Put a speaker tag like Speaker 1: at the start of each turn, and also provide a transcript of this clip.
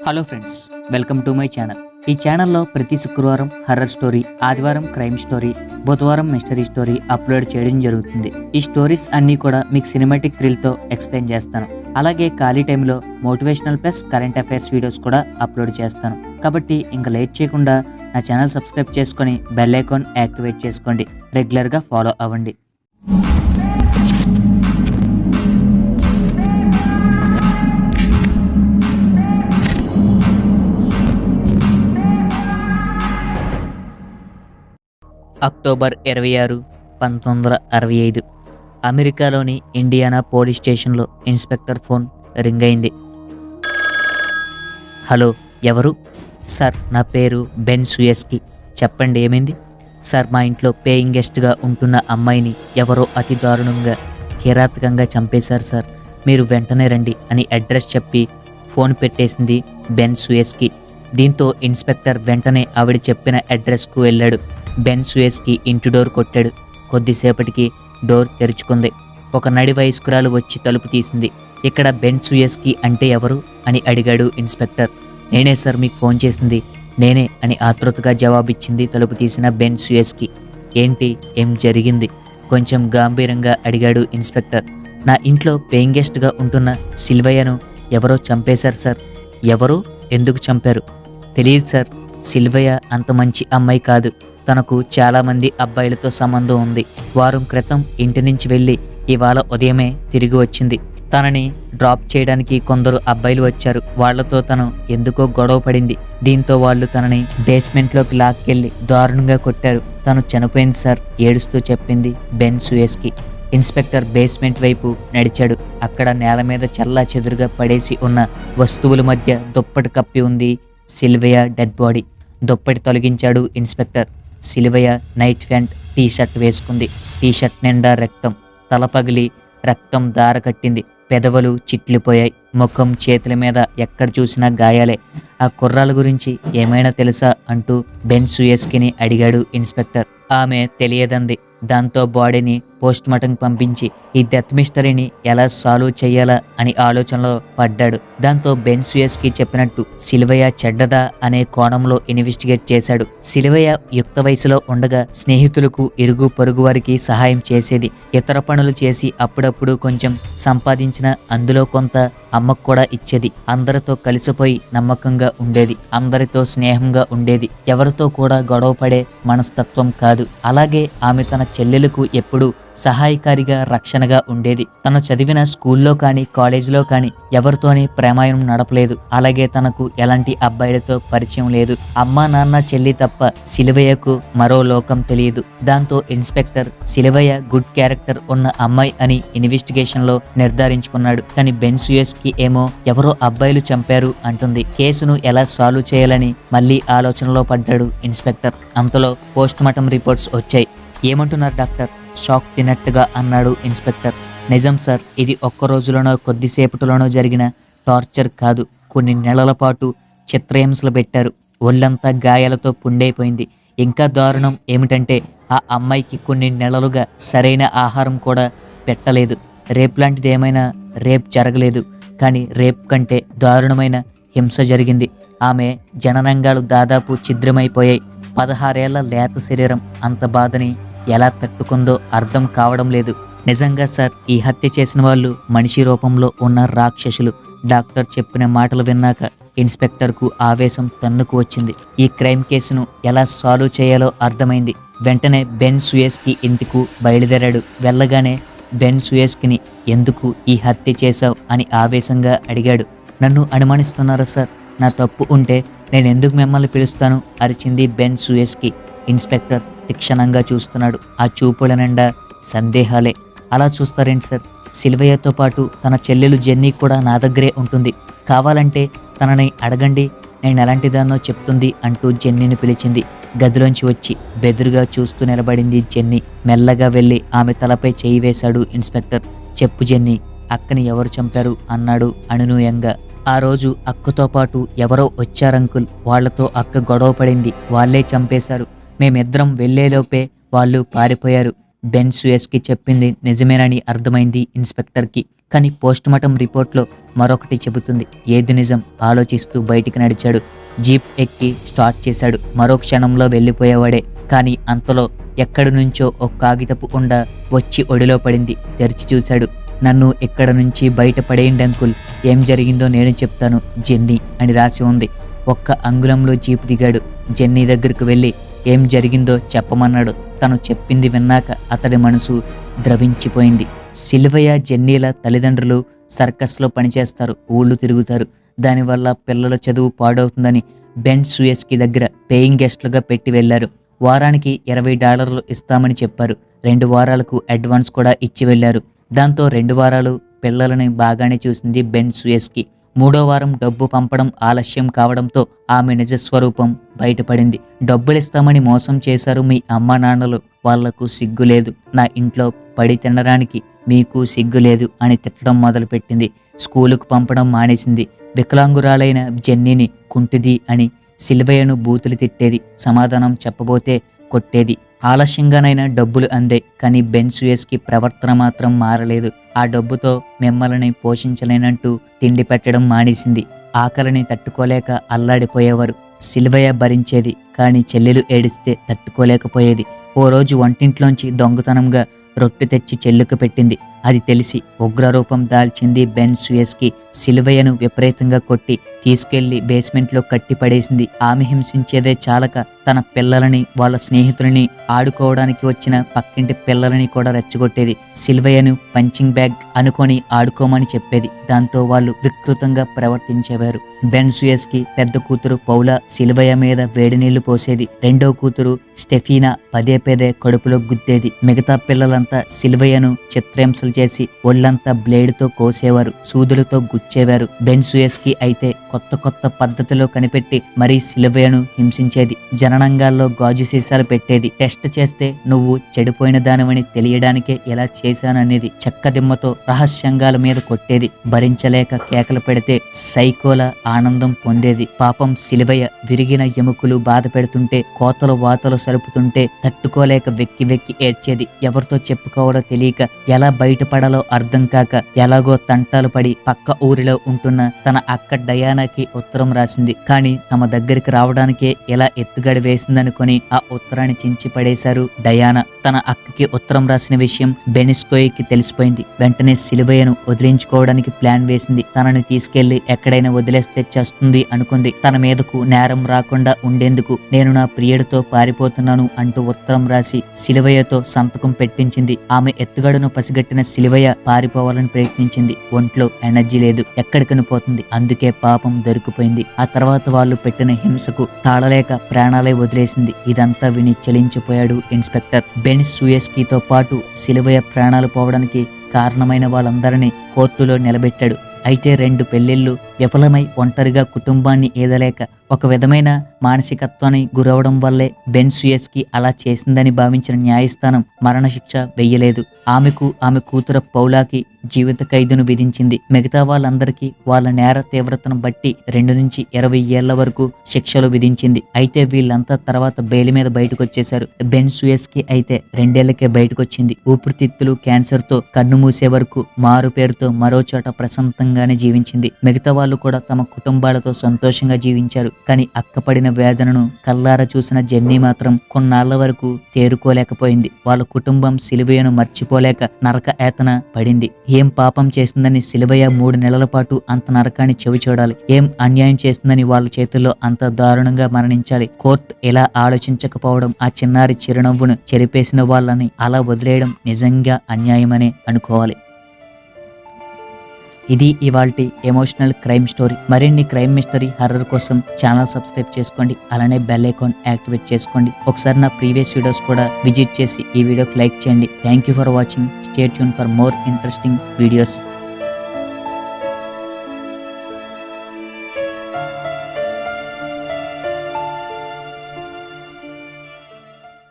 Speaker 1: Hello friends, welcome to my channel. ఈ ఛానల్లో ప్రతి శుక్రవారం హర్రర్ స్టోరీ, ఆదివారం క్రైమ్ స్టోరీ, బుధవారం మిస్టరీ స్టోరీ అప్లోడ్ చేయడం జరుగుతుంది. ఈ స్టోరీస్ అన్నీ కూడా మీకు సినిమాటిక్ థ్రిల్తో ఎక్స్ప్లెయిన్ చేస్తాను. అలాగే ఖాళీ టైంలో motivational plus current affairs videos కూడా అప్లోడ్ చేస్తాను. కాబట్టి ఇంకా లేట్ చేయకుండా నా ఛానల్ సబ్స్క్రైబ్ చేసుకొని బెల్ ఐకాన్ యాక్టివేట్ చేసుకోండి. రెగ్యులర్గా ఫాలో అవ్వండి. అక్టోబర్ 26, 1965 అమెరికాలోని ఇండియానా పోలీస్ స్టేషన్లో ఇన్స్పెక్టర్ ఫోన్ రింగ్ అయింది. హలో, ఎవరు? సార్, నా పేరు బెన్ సుయస్కి. చెప్పండి, ఏమైంది? సార్, మా ఇంట్లో పేయింగ్ గెస్ట్గా ఉంటున్న అమ్మాయిని ఎవరో అతి దారుణంగా కిరాతకంగా చంపేశారు సార్. మీరు వెంటనే రండి అని అడ్రస్ చెప్పి ఫోన్ పెట్టేసింది బెన్ సుయస్కి. దీంతో ఇన్స్పెక్టర్ వెంటనే ఆవిడ చెప్పిన అడ్రస్కు వెళ్ళాడు. బెన్ సుయస్కి ఇంటి డోర్ కొట్టాడు. కొద్దిసేపటికి డోర్ తెరుచుకుంది. ఒక నడి వయస్కురాలు వచ్చి తలుపు తీసింది. ఇక్కడ బెన్ సుయస్కి అంటే ఎవరు అని అడిగాడు ఇన్స్పెక్టర్. నేనే సార్, మీకు ఫోన్ చేసింది నేనే అని ఆతృతగా జవాబిచ్చింది తలుపు తీసిన బెన్ సుయస్కి. ఏంటి, ఏం జరిగింది? కొంచెం గంభీరంగా అడిగాడు ఇన్స్పెక్టర్. నా ఇంట్లో పేయింగ్ గెస్ట్గా ఉంటున్న సిల్వయ్యను ఎవరో చంపేశారు సార్. ఎవరు? ఎందుకు చంపారు? తెలియదు సార్. సిల్వయ్య అంత మంచి అమ్మాయి కాదు. తనకు చాలామంది అబ్బాయిలతో సంబంధం ఉంది. వారం క్రితం ఇంటి నుంచి వెళ్ళి ఇవాళ ఉదయమే తిరిగి వచ్చింది. తనని డ్రాప్ చేయడానికి కొందరు అబ్బాయిలు వచ్చారు. వాళ్లతో తను ఎందుకో గొడవ పడింది. దీంతో వాళ్ళు తనని బేస్మెంట్లోకి లాక్కెళ్ళి దారుణంగా కొట్టారు. తను చనిపోయింది సార్, ఏడుస్తూ చెప్పింది బెన్ సుయస్కి. ఇన్స్పెక్టర్ బేస్మెంట్ వైపు నడిచాడు. అక్కడ నేల మీద చల్లా చెదురుగా పడేసి ఉన్న వస్తువుల మధ్య దుప్పటి కప్పి ఉంది సిల్వయ్య డెడ్ బాడీ. దుప్పటి తొలగించాడు ఇన్స్పెక్టర్. సిల్వయ్య నైట్ ప్యాంట్, టీషర్ట్ వేసుకుంది. టీషర్ట్ నిండా రక్తం. తల పగిలి రక్తం దార కట్టింది. పెదవులు చిట్లిపోయాయి. ముఖం, చేతుల మీద ఎక్కడ చూసినా గాయాలే. ఆ కుర్రాల గురించి ఏమైనా తెలుసా అంటూ బెన్ సుయస్కిని అడిగాడు ఇన్స్పెక్టర్. ఆమె తెలియదంది. దాంతో బాడీని పోస్ట్ మార్టం పంపించి ఈ డెత్ మిస్టరీని ఎలా సాల్వ్ చేయాలా అని ఆలోచనలో పడ్డాడు. దాంతో బెన్ సుయస్కి చెప్పినట్టు సిల్వయ్య చెడ్డదా అనే కోణంలో ఇన్వెస్టిగేట్ చేశాడు. సిల్వయ్య యుక్త వయసులో ఉండగా స్నేహితులకు, ఇరుగు పొరుగు వారికి సహాయం చేసేది. ఇతర పనులు చేసి అప్పుడప్పుడు కొంచెం సంపాదించిన అందులో కొంత అమ్మకు కూడా ఇచ్చేది. అందరితో కలిసిపోయి నమ్మకంగా ఉండేది. అందరితో స్నేహంగా ఉండేది. ఎవరితో కూడా గొడవ పడే మనస్తత్వం కాదు. అలాగే ఆమె తన చెల్లెలకు ఎప్పుడూ సహాయకారిగా, రక్షణగా ఉండేది. తను చదివిన స్కూల్లో కానీ కాలేజీలో కానీ ఎవరితోని ప్రేమాయణం నడపలేదు. అలాగే తనకు ఎలాంటి అబ్బాయిలతో పరిచయం లేదు. అమ్మా, నాన్న, చెల్లి తప్ప సిల్వయ్యకు మరో లోకం తెలియదు. దాంతో ఇన్స్పెక్టర్ సిల్వయ్య గుడ్ క్యారెక్టర్ ఉన్న అమ్మాయి అని ఇన్వెస్టిగేషన్ లో నిర్ధారించుకున్నాడు. కానీ బెన్ సుయస్కి ఏమో ఎవరో అబ్బాయిలు చంపారు అంటుంది. కేసును ఎలా సాల్వ్ చేయాలని మళ్ళీ ఆలోచనలో పడ్డాడు ఇన్స్పెక్టర్. అంతలో పోస్ట్ మార్టం రిపోర్ట్స్ వచ్చాయి. ఏమంటున్నారు డాక్టర్? షాక్ తిన్నట్టుగా అన్నాడు ఇన్స్పెక్టర్. నిజం సార్, ఇది ఒక్క రోజులోనో కొద్దిసేపటిలోనో జరిగిన టార్చర్ కాదు. కొన్ని నెలల పాటు చిత్రహింసలు పెట్టారు. ఒళ్ళంతా గాయాలతో పుండైపోయింది. ఇంకా దారుణం ఏమిటంటే ఆ అమ్మాయికి కొన్ని నెలలుగా సరైన ఆహారం కూడా పెట్టలేదు. రేప్ లాంటిది ఏమైనా రేప్ జరగలేదు, కానీ రేప్ కంటే దారుణమైన హింస జరిగింది. ఆమె జననంగాలు దాదాపు ఛిద్రమైపోయాయి. 16 ఏళ్ల లేత శరీరం అంత బాధని ఎలా తట్టుకుందో అర్థం కావడం లేదు. నిజంగా సార్, ఈ హత్య చేసిన వాళ్ళు మనిషి రూపంలో ఉన్న రాక్షసులు. డాక్టర్ చెప్పిన మాటలు విన్నాక ఇన్స్పెక్టర్కు ఆవేశం తన్నుకు వచ్చింది. ఈ క్రైమ్ కేసును ఎలా సాల్వ్ చేయాలో అర్థమైంది. వెంటనే బెన్ సుయస్కి ఇంటికి బయలుదేరాడు. వెళ్ళగానే బెన్ సుయస్కిని ఎందుకు ఈ హత్య చేశావు అని ఆవేశంగా అడిగాడు. నన్ను అనుమానిస్తున్నారా సార్? నా తప్పు ఉంటే నేనెందుకు మిమ్మల్ని పిలుస్తాను అరిచింది బెన్ సుయస్కి. ఇన్స్పెక్టర్ తీక్షణంగా చూస్తున్నాడు. ఆ చూపుల నిండా సందేహాలే. అలా చూస్తారేంటి సార్? సిల్వయ్యతో పాటు తన చెల్లెలు జెన్నీ కూడా నా దగ్గరే ఉంటుంది. కావాలంటే తనని అడగండి, నేను ఎలాంటిదాన్నో చెప్తుంది అంటూ జెన్నీని పిలిచింది. గదిలోంచి వచ్చి బెదురుగా చూస్తూ నిలబడింది జెన్నీ. మెల్లగా వెళ్ళి ఆమె తలపై చేయి వేశాడు ఇన్స్పెక్టర్. చెప్పు జెన్నీ, అక్కని ఎవరు చంపారు అన్నాడు అనునూయంగా. ఆ రోజు అక్కతో పాటు ఎవరో వచ్చారంకుల్. వాళ్లతో అక్క గొడవ పడింది. వాళ్లే చంపేశారు. మేమిద్దరం వెళ్లేలోపే వాళ్ళు పారిపోయారు. బెన్ సుయస్కి చెప్పింది నిజమేనని అర్థమైంది ఇన్స్పెక్టర్కి. కానీ పోస్టుమార్టం రిపోర్ట్లో మరొకటి చెబుతుంది. ఏది నిజం ఆలోచిస్తూ బయటికి నడిచాడు. జీప్ ఎక్కి స్టార్ట్ చేశాడు. మరో క్షణంలో వెళ్ళిపోయేవాడే. కానీ అంతలో ఎక్కడి నుంచో ఒక కాగితపు ఉండ వచ్చి ఒడిలో పడింది. తెరిచి చూశాడు. నన్ను ఎక్కడ నుంచి బయట పడేయండి అంకుల్, ఏం జరిగిందో నేను చెప్తాను, జెన్నీ అని రాసి ఉంది. ఒక్క అంగుళంలో జీపు దిగాడు. జెన్నీ దగ్గరకు వెళ్ళి ఏం జరిగిందో చెప్పమన్నాడు. తను చెప్పింది విన్నాక అతడి మనసు ద్రవించిపోయింది. సిల్వయ్య జెన్నీల తల్లిదండ్రులు సర్కస్లో పనిచేస్తారు, ఊళ్ళు తిరుగుతారు. దానివల్ల పిల్లల చదువు పాడవుతుందని బెన్ సూయస్కి దగ్గర పేయింగ్ గెస్ట్లుగా పెట్టి వెళ్లారు. వారానికి $20 ఇస్తామని చెప్పారు. 2 వారాలకు అడ్వాన్స్ కూడా ఇచ్చి వెళ్లారు. దాంతో 2 వారాలు పిల్లలని బాగానే చూసింది బెన్ సూయస్కి. 3వ వారం డబ్బు పంపడం ఆలస్యం కావడంతో ఆమె నిజస్వరూపం బయటపడింది. డబ్బులిస్తామని మోసం చేశారు మీ అమ్మా నాన్నలు, వాళ్లకు సిగ్గు లేదు. నా ఇంట్లో పడి తినడానికి మీకు సిగ్గు లేదు అని తిట్టడం మొదలుపెట్టింది. స్కూలుకు పంపడం మానేసింది. వికలాంగురాలైన జెన్నీని కుంటిది అని సిల్వయ్యను బూతులు తిట్టేది. సమాధానం చెప్పబోతే కొట్టేది. ఆలస్యంగానైనా డబ్బులు అందే. కానీ బెన్ సూయస్కి ప్రవర్తన మాత్రం మారలేదు. ఆ డబ్బుతో మిమ్మల్ని పోషించలేనంటూ తిండి పెట్టడం మానేసింది. ఆకలిని తట్టుకోలేక అల్లాడిపోయేవారు. సిల్వయ్య భరించేది, కానీ చెల్లెలు ఏడిస్తే తట్టుకోలేకపోయేది. ఓ రోజు వంటింట్లోంచి దొంగతనంగా రొట్టె తెచ్చి చెల్లుకు పెట్టింది. అది తెలిసి ఉగ్రరూపం దాల్చింది బెన్ సూయస్కి. సిల్వయ్యను విపరీతంగా కొట్టి తీసుకెళ్లి బేస్మెంట్లో కట్టిపడేసింది. ఆమె హింసించేదే చాలక తన పిల్లలని, వాళ్ళ స్నేహితులని, ఆడుకోవడానికి వచ్చిన పక్కింటి పిల్లలని కూడా రెచ్చగొట్టేది. సిల్వయ్యను పంచింగ్ బ్యాగ్ అనుకొని ఆడుకోమని చెప్పేది. దాంతో వాళ్ళు వికృతంగా ప్రవర్తించేవారు. బెన్ సూయస్కి పెద్ద కూతురు పౌలా సిల్వయ్య మీద వేడి నీళ్లు పోసేది. రెండో కూతురు స్టెఫీనా పదే పదే కడుపులో గుద్దేది. మిగతా పిల్లలంతా సిల్వయ్యను చిత్రహింసలు చేసి ఒళ్ళంతా బ్లేడ్తో కోసేవారు, సూదులతో గుచ్చేవారు. బెన్ సూయస్కి అయితే కొత్త కొత్త పద్ధతిలో కనిపెట్టి మరీ సిల్వయ్యను హింసించేది. జననంగాల్లో గాజు సీసాలు పెట్టేది. టెస్ట్ చేస్తే నువ్వు చెడిపోయిన దానివని తెలియడానికే ఇలా చేశాననేది. చెక్కదిమ్మతో రహస్యంగాల మీద కొట్టేది. భరించలేక కేకలు పెడితే సైకోలా ఆనందం పొందేది. పాపం సిల్వయ్య విరిగిన ఎముకలు బాధ పెడుతుంటే, కోతలు వాతలు సరుపుతుంటే తట్టుకోలేక వెక్కి వెక్కి ఏడ్చేది. ఎవరితో చెప్పుకోవాలో తెలియక, ఎలా బయటపడాలో అర్థం కాక, ఎలాగో తంటాలు పడి పక్క ఊరిలో ఉంటున్న తన అక్క డయానాకి ఉత్తరం రాసింది. కానీ తమ దగ్గరికి రావడానికే ఎలా ఎత్తుగడ వేసిందనుకొని ఆ ఉత్తరాన్ని చించి పడేశారు డయానా. తన అక్కకి ఉత్తరం రాసిన విషయం బెనిస్కోయికి తెలిసిపోయింది. వెంటనే సిల్వయ్యను వదిలించుకోవడానికి ప్లాన్ వేసింది. తనని తీసుకెళ్లి ఎక్కడైనా వదిలేస్తే చేస్తుంది అనుకుంది. తన మీదకు నేరం రాకుండా ఉండేందుకు నేను నా ప్రియుడితో పారిపోతున్నాను అంటూ ఉత్తరం రాసి సిల్వయ్యతో సంతకం పెట్టించింది. ఆమె ఎత్తుగడను పసిగట్టిన సిల్వయ్య పారిపోవాలని ప్రయత్నించింది. ఒంట్లో ఎనర్జీ లేదు, ఎక్కడికని పోతుంది. అందుకే పాపం దొరికిపోయింది. ఆ తర్వాత వాళ్ళు పెట్టిన హింసకు తాళలేక ప్రాణాలే వదిలేసింది. ఇదంతా విని చలించిపోయాడు ఇన్స్పెక్టర్. బెన్ సూయస్కీతో పాటు సిల్వయ్య ప్రాణాలు పోవడానికి కారణమైన వాళ్ళందరినీ కోర్టులో నిలబెట్టాడు. అయితే 2 పెళ్లిళ్లు విఫలమై ఒంటరిగా కుటుంబాన్ని ఈదలేక ఒక విధమైన మానసికత్వాన్ని గురవడం వల్లే బెన్ సూయస్కి అలా చేసిందని భావించిన న్యాయస్థానం మరణశిక్ష వెయ్యలేదు. ఆమెకు, ఆమె కూతురు పౌలాకి జీవిత ఖైదును విధించింది. మిగతా వాళ్ళందరికీ వాళ్ళ నేర తీవ్రతను బట్టి 2 నుంచి 20 ఏళ్ల వరకు శిక్షలు విధించింది. అయితే వీళ్ళంతా తర్వాత బెయిల్ మీద బయటకొచ్చేశారు. బెన్ సూయస్కి అయితే 2 ఏళ్లకే బయటకొచ్చింది. ఊపిరితిత్తులు క్యాన్సర్తో కన్ను మూసే వరకు మారు పేరుతో మరో చోట ప్రశాంతంగానే జీవించింది. మిగతా వాళ్ళు కూడా తమ కుటుంబాలతో సంతోషంగా జీవించారు. కానీ అక్కపడిన వేదనను కల్లారా చూసిన జెన్నీ మాత్రం కొన్నాళ్ల వరకు తేరుకోలేకపోయింది. వాళ్ళ కుటుంబం సిల్వయ్యను మర్చిపోలేక నరక యాతన పడింది. ఏం పాపం చేస్తుందని సిల్వయ్య 3 నెలల పాటు అంత నరకాన్ని చెవి చూడాలి. ఏం అన్యాయం చేస్తుందని వాళ్ళ చేతుల్లో అంత దారుణంగా మరణించాలి. కోర్టు ఎలా ఆలోచించకపోవడం, ఆ చిన్నారి చిరునవ్వును చెరిపేసిన వాళ్ళని అలా వదిలేయడం నిజంగా అన్యాయమనే అనుకోవాలి. ఇది ఇవాల్టి ఎమోషనల్ క్రైమ్ స్టోరీ. మరిన్ని క్రైమ్ మిస్టరీ హర్రర్ కోసం ఛానల్ సబ్స్క్రైబ్ చేసుకోండి. అలానే బెల్ ఐకాన్ యాక్టివేట్ చేసుకోండి. ఒకసారి నా ప్రీవియస్ వీడియోస్ కూడా విజిట్ చేసి ఈ వీడియోకి లైక్ చేయండి. Thank you for watching. Stay tune for more interesting videos.